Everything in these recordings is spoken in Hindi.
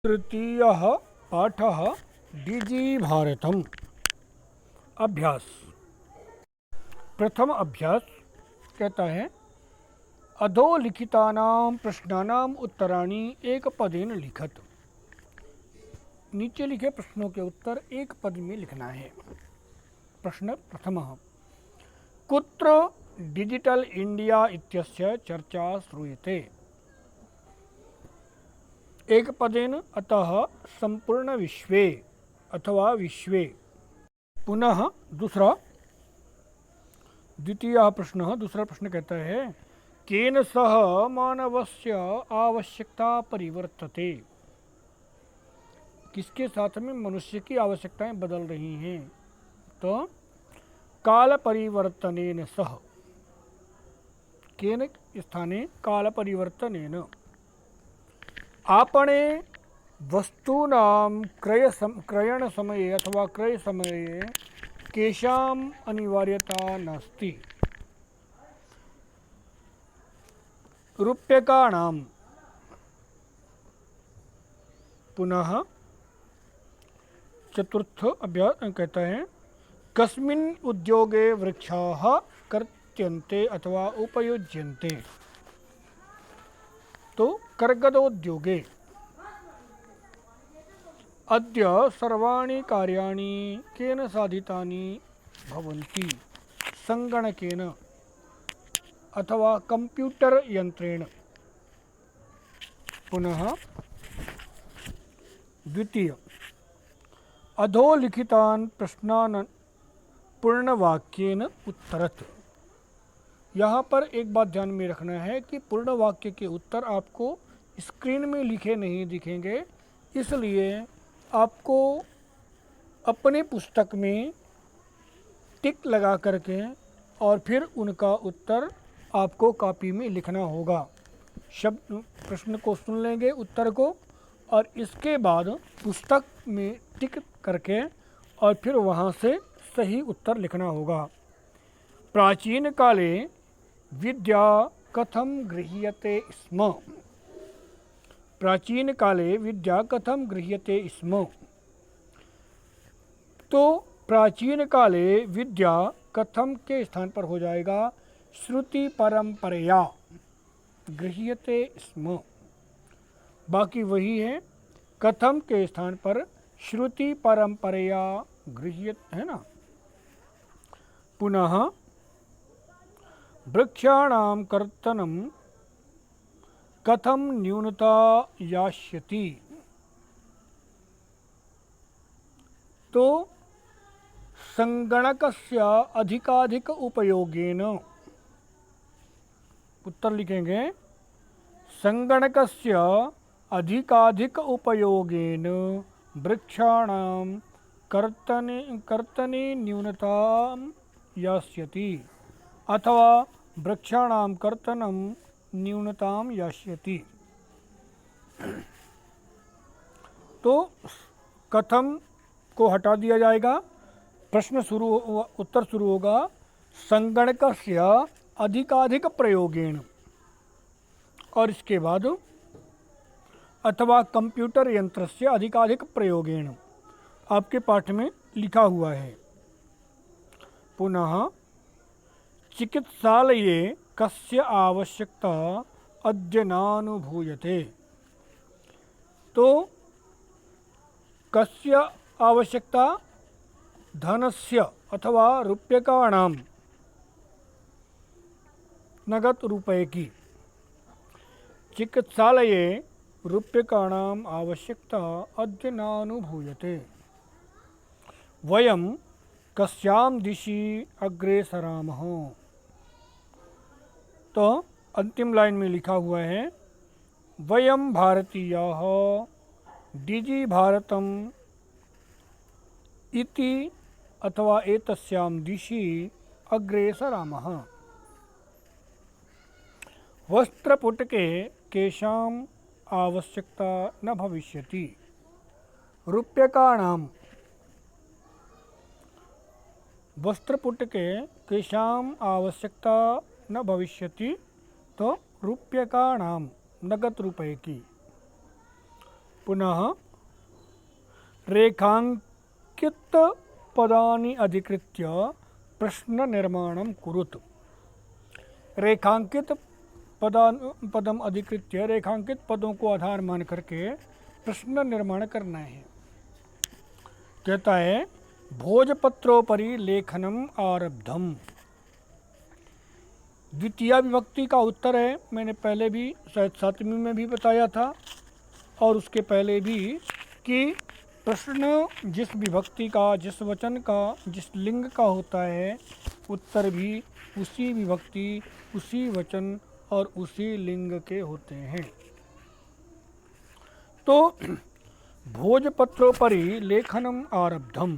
तृतीयः पाठः डिजिभारतम्। अभ्यास। प्रथम अभ्यास कहता है अधोलिखितानां प्रश्नानां उत्तराणि एकपदेन लिखत। नीचे लिखे प्रश्नों के उत्तर एक पद में लिखना है। प्रश्न प्रथमः कुत्र डिजिटल इंडिया इत्यस्य चर्चा श्रूयते। एक पदेन अतः संपूर्ण विश्वे अथवा विश्वे। पुनः दूसरा द्वितीय प्रश्न दूसरा प्रश्न कहता है केन सह मानवस्य आवश्यकता परिवर्तते। किसके साथ में मनुष्य की आवश्यकताएं बदल रही हैं। तो काल परिवर्तनेन सह, केन स्थाने काल परिवर्तनेन। आपणे वस्तूनां क्रयण समये अथवा क्रय समये केषाम् अनिवार्यता नास्ति। रूप्यकाणां। पुनः चतुर्थ अभ्यास कहता है कस्मिन् उद्योगे वृक्षाः कर्त्यन्ते अथवा उपयुज्यन्ते। तो कर्गदोद्योगे। अद्य सर्वाणि कार्याणि केन साधितानि भवन्ति। संगणकेन अथवा कंप्यूटर यंत्रेण। पुनः द्वितीय अधोलिखितान् प्रश्नान् पूर्णवाक्येन उत्तरत। यहाँ पर एक बात ध्यान में रखना है कि पूर्ण वाक्य के उत्तर आपको स्क्रीन में लिखे नहीं दिखेंगे, इसलिए आपको अपने पुस्तक में टिक लगा करके और फिर उनका उत्तर आपको कॉपी में लिखना होगा। शब्द प्रश्न को सुन लेंगे उत्तर को और इसके बाद पुस्तक में टिक करके और फिर वहाँ से सही उत्तर लिखना होगा। प्राचीन काले विद्या कथं गृह्यते स्म। प्राचीन काले विद्या कथं गृह्यते स्म। तो प्राचीन काले विद्या कथम के स्थान पर हो जाएगा श्रुति परंपरया गृह्यते स्म। बाकी वही है, कथम के स्थान पर श्रुति परंपरया गृह्यते है ना। पुनः वृक्षाणां कर्तनं कथं न्यूनता यास्यति। तो संगणकस्य अधिकाधिक उपयोगेन। उत्तर लिखेंगे संगणकस्य अधिकाधिक उपयोगेन वृक्षाणां कर्तने न्यूनता यास्यति अथवा वृक्षाणां कर्तनं न्यूनतां यास्यति। तो कथम को हटा दिया जाएगा। प्रश्न उत्तर शुरू होगा संगणकस्य अधिकाधिक प्रयोगेण और इसके बाद अथवा कंप्यूटर यंत्रस्य अधिकाधिक प्रयोगेण आपके पाठ में लिखा हुआ है। पुनः चिकित्सालये कस्य आवश्यकता अद्य नानुभूयते। तो कस्य आवश्यकता धनस्य अथवा रूप्यकाणां नगद रुपये की। चिकित्सालये रूप्यकाणां आवश्यकता अद्य नानुभूयते। वयं कस्यां दिशि अग्रेसरामः। तो अंतिम लाइन में लिखा हुआ है वयं भारतीयाः डिजिभारतम् इति अथवा एतस्यां दिशि अग्रेसरामः। वस्त्रपुटके केषाम् आवश्यकता न भविष्यति। रूप्यकाणां। वस्त्रपुटके केषाम् आवश्यकता न भविष्यति। तो रूप्यकाणां नगद रुपये की। पुनः रेखांकित पदानि अधिकृत्य प्रश्न निर्माणं कुरुत। रेखांकित पदम अधिकृत्य, रेखांकित पदों को आधार मान करके प्रश्न निर्माण करना है। कहता है भोजपत्रोपरि लेखनम आरब्धम। द्वितीय विभक्ति का उत्तर है, मैंने पहले भी शायद 7वीं में भी बताया था और उसके पहले भी, कि प्रश्न जिस विभक्ति का, जिस वचन का, जिस लिंग का होता है, उत्तर भी उसी विभक्ति, उसी वचन और उसी लिंग के होते हैं। तो भोजपत्रोपरि लेखनम आरब्धम,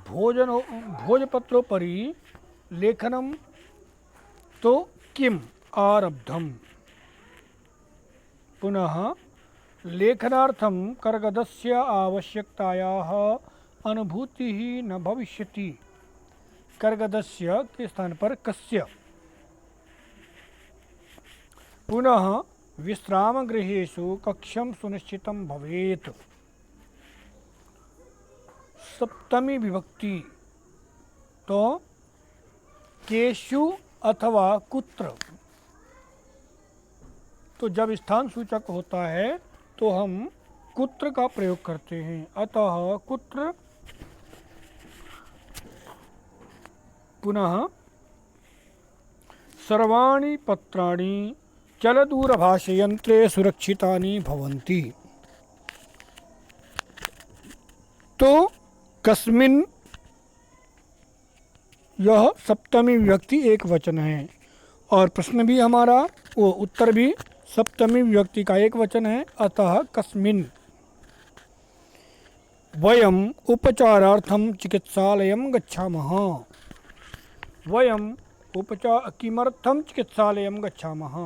भोजपत्रोपरि लेखनम तो किम आरब्धम। पुनः लेखनार्थं कर्गदस्य आवश्यकतायाः अनुभूतिः न भविष्यति। कर्गदस्य के स्थान पर कस्य। पुनः विश्रामगृहेषु कक्षं सुनिश्चितं भवेत्। सप्तमी विभक्ति तो केषु अथवा कुत्र। तो जब स्थान सूचक होता है तो हम कुत्र का प्रयोग करते हैं, अतः कुत्र। पुनः सर्वाणि पत्राणि चलदूरभाषयंत्रे सुरक्षितानि भवन्ति। तो कस्मिन्, यह सप्तमी विभक्ति एक वचन है और प्रश्न भी हमारा, वो उत्तर भी सप्तमी विभक्ति का एक वचन है, अतः कस्मिन् वयम उपचारार्थम चिकित्सालयं गच्छामः। वयम किमर्थम चिकित्सालयं गच्छामः।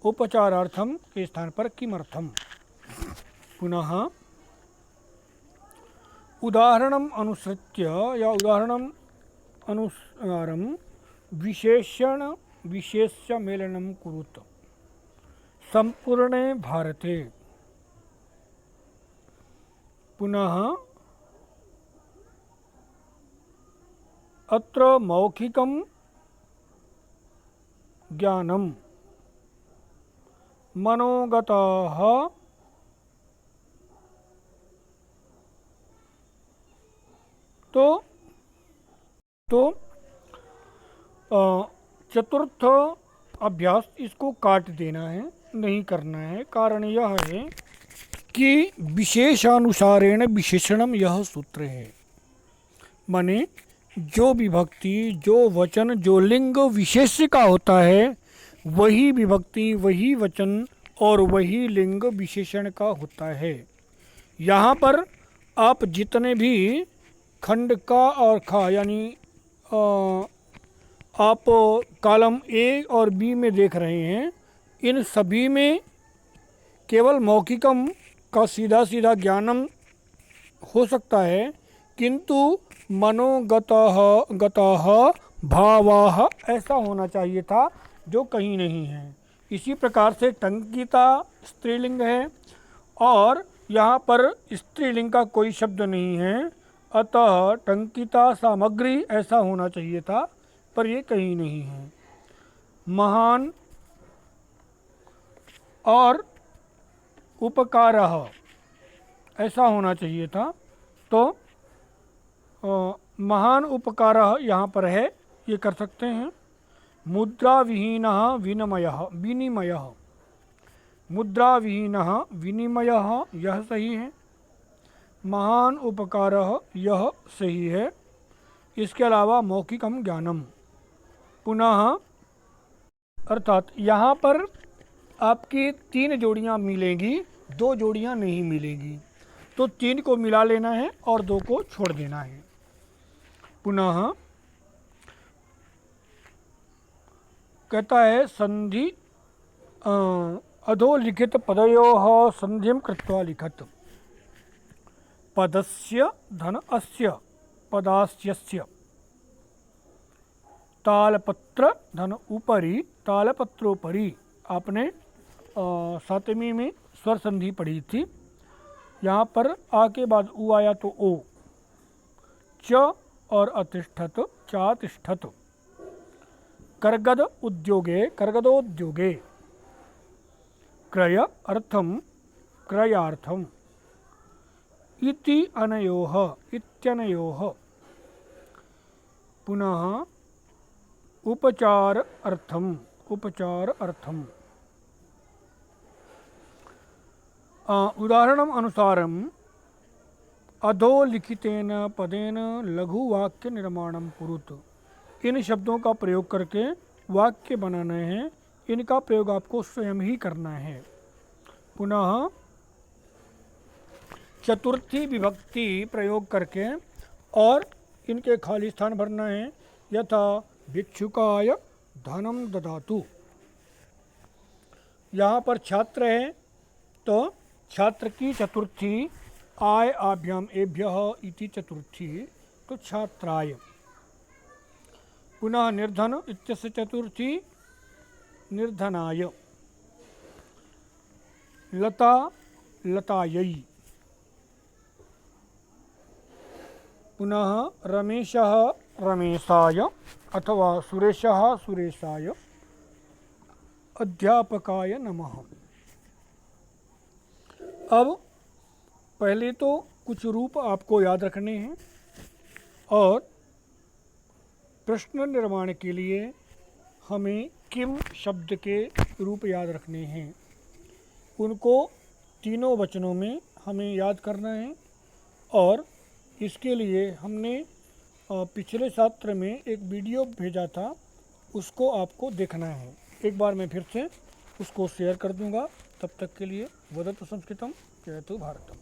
उपचारार्थम के स्थान पर किमर्थम। पुनः उदाहरणम अनुसृत्य या उदाहरणम अनुसारम विशेषण विशेष्य मेलनम कुरुत संपूर्णे भारते। पुनः अत्र मौखिकं ज्ञानम मनोगतः तो चतुर्थ अभ्यास इसको काट देना है, नहीं करना है। कारण यह है कि विशेषानुसारेण विशेषणम यह सूत्र है। माने जो विभक्ति, जो वचन, जो लिंग विशेष का होता है, वही विभक्ति, वही वचन और वही लिंग विशेषण का होता है। यहाँ पर आप जितने भी खंड का और खा यानी आप कॉलम ए और बी में देख रहे हैं, इन सभी में केवल मौखिकम का सीधा सीधा ज्ञानम हो सकता है, किंतु मनोगतः गतः भावाः ऐसा होना चाहिए था, जो कहीं नहीं है। इसी प्रकार से टंकिता स्त्रीलिंग है और यहाँ पर स्त्रीलिंग का कोई शब्द नहीं है, अतः टंकिता सामग्री ऐसा होना चाहिए था, पर ये कहीं नहीं है। महान और उपकारः ऐसा होना चाहिए था, तो महान उपकारः यहाँ पर है, ये कर सकते हैं। मुद्राविहीनः विनिमयः, विनिमयः, मुद्राविहीनः विनिमयः यह सही है। महान उपकारः यह सही है। इसके अलावा मौखिकम ज्ञानम। पुनः अर्थात यहाँ पर आपकी 3 जोड़ियाँ मिलेंगी, 2 जोड़ियाँ नहीं मिलेंगी, तो 3 को मिला लेना है और 2 को छोड़ देना है। पुनः कहता है संधि अधोलिखित पदयोः संधिं कृत्वा लिखत। पदस्य धन अस्य पदास्यस्य तालपत्र धन उपरि तालपत्रोपरि। आपने सातवीं में स्वर संधि पढ़ी थी। यहाँ पर आ के बाद उ आया तो ओ, च और अतिष्ठत चातिष्ठत, कर्गद उद्योगे कर्गदोद्योगे, क्रय अर्थम क्रयार्थम, इति अनयोः इत्यनयोः, पुनः उपचार अर्थम उपचार अर्थम। उदाहरणम अनुसारम अधोलिखितेन पदेन लघुवाक्य निर्माणम कुरुत। इन शब्दों का प्रयोग करके वाक्य बनाने हैं, इनका प्रयोग आपको स्वयं ही करना है। पुनः चतुर्थी विभक्ति प्रयोग करके और इनके खाली स्थान भरना है। यथा भिक्षुकाय धनम ददातु। यहाँ पर छात्र है तो छात्र की चतुर्थी आय आभ्याम एभ्यः इति चतुर्थी, तो छात्राय। पुनः निर्धन इत्यस्य चतुर्थी निर्धनाय, लता लतायै, पुनः रमेशः रमेशाय अथवा सुरेशः सुरेशाय, अध्यापकाय नमः। अब पहले तो कुछ रूप आपको याद रखने हैं और प्रश्न निर्माण के लिए हमें किम शब्द के रूप याद रखने हैं। उनको तीनों वचनों में हमें याद करना है और इसके लिए हमने पिछले सत्र में एक वीडियो भेजा था, उसको आपको देखना है। एक बार मैं फिर से उसको शेयर कर दूंगा। तब तक के लिए वदतु संस्कृतम जयतु भारतम।